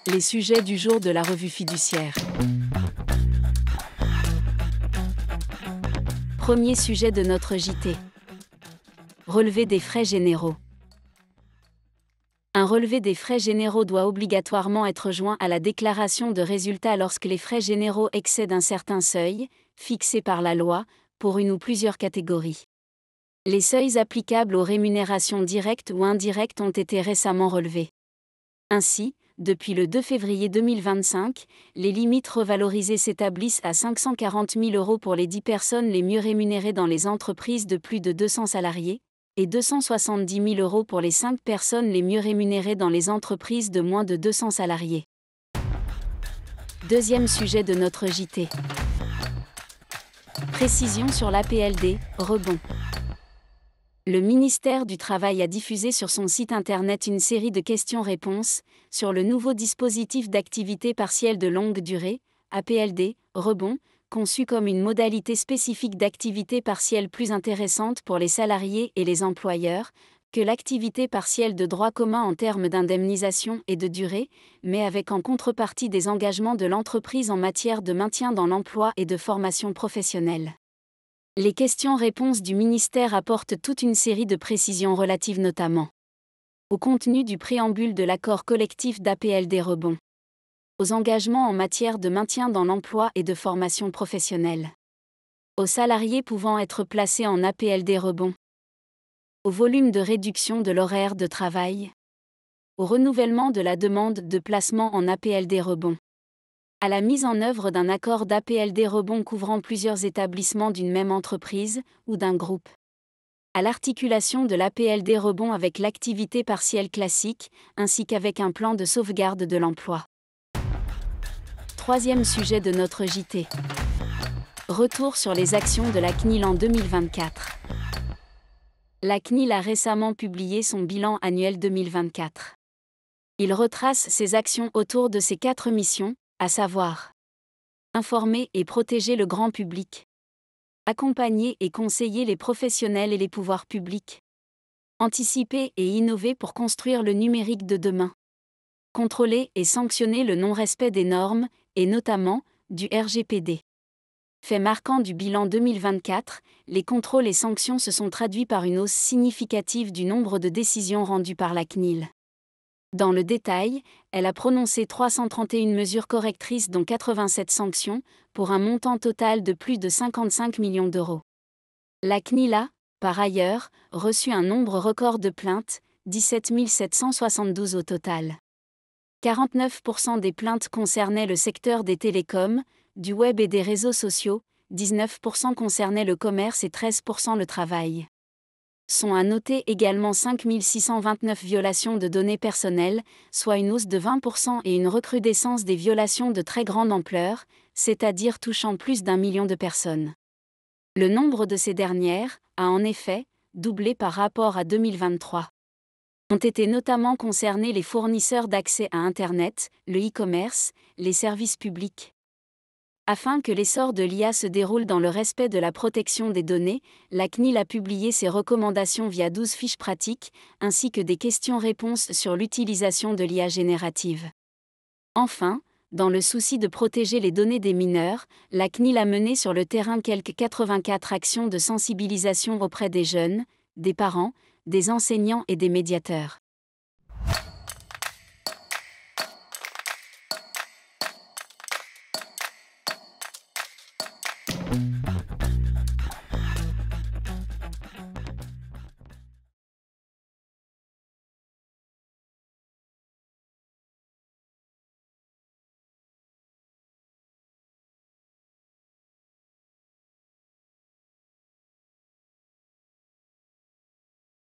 Les sujets du jour de la revue fiduciaire. Premier sujet de notre JT. Relevé des frais généraux. Un relevé des frais généraux doit obligatoirement être joint à la déclaration de résultats lorsque les frais généraux excèdent un certain seuil, fixé par la loi, pour une ou plusieurs catégories. Les seuils applicables aux rémunérations directes ou indirectes ont été récemment relevés. Ainsi, depuis le 2 février 2025, les limites revalorisées s'établissent à 540 000 € pour les 10 personnes les mieux rémunérées dans les entreprises de plus de 200 salariés, et 270 000 € pour les 5 personnes les mieux rémunérées dans les entreprises de moins de 200 salariés. Deuxième sujet de notre JT. Précision sur l'APLD, rebond. Le ministère du Travail a diffusé sur son site internet une série de questions-réponses sur le nouveau dispositif d'activité partielle de longue durée, APLD, rebond, conçu comme une modalité spécifique d'activité partielle plus intéressante pour les salariés et les employeurs que l'activité partielle de droit commun en termes d'indemnisation et de durée, mais avec en contrepartie des engagements de l'entreprise en matière de maintien dans l'emploi et de formation professionnelle. Les questions-réponses du ministère apportent toute une série de précisions relatives notamment au contenu du préambule de l'accord collectif d'APLD rebond, aux engagements en matière de maintien dans l'emploi et de formation professionnelle, aux salariés pouvant être placés en APLD rebond, au volume de réduction de l'horaire de travail, au renouvellement de la demande de placement en APLD rebond, à la mise en œuvre d'un accord d'APLD rebond couvrant plusieurs établissements d'une même entreprise ou d'un groupe, à l'articulation de l'APLD rebond avec l'activité partielle classique, ainsi qu'avec un plan de sauvegarde de l'emploi. Troisième sujet de notre JT. Retour sur les actions de la CNIL en 2024. La CNIL a récemment publié son bilan annuel 2024. Il retrace ses actions autour de ses 4 missions, à savoir informer et protéger le grand public, accompagner et conseiller les professionnels et les pouvoirs publics, anticiper et innover pour construire le numérique de demain, contrôler et sanctionner le non-respect des normes, et notamment du RGPD. Fait marquant du bilan 2024, les contrôles et sanctions se sont traduits par une hausse significative du nombre de décisions rendues par la CNIL. Dans le détail, elle a prononcé 331 mesures correctrices dont 87 sanctions, pour un montant total de plus de 55 millions d'euros. La CNIL a, par ailleurs, reçu un nombre record de plaintes, 17 772 au total. 49% des plaintes concernaient le secteur des télécoms, du web et des réseaux sociaux, 19% concernaient le commerce et 13% le travail. Sont à noter également 5 629 violations de données personnelles, soit une hausse de 20% et une recrudescence des violations de très grande ampleur, c'est-à-dire touchant plus d'1 million de personnes. Le nombre de ces dernières a en effet doublé par rapport à 2023. Ont été notamment concernés les fournisseurs d'accès à Internet, le e-commerce, les services publics. Afin que l'essor de l'IA se déroule dans le respect de la protection des données, la CNIL a publié ses recommandations via 12 fiches pratiques, ainsi que des questions-réponses sur l'utilisation de l'IA générative. Enfin, dans le souci de protéger les données des mineurs, la CNIL a mené sur le terrain quelques 84 actions de sensibilisation auprès des jeunes, des parents, des enseignants et des médiateurs.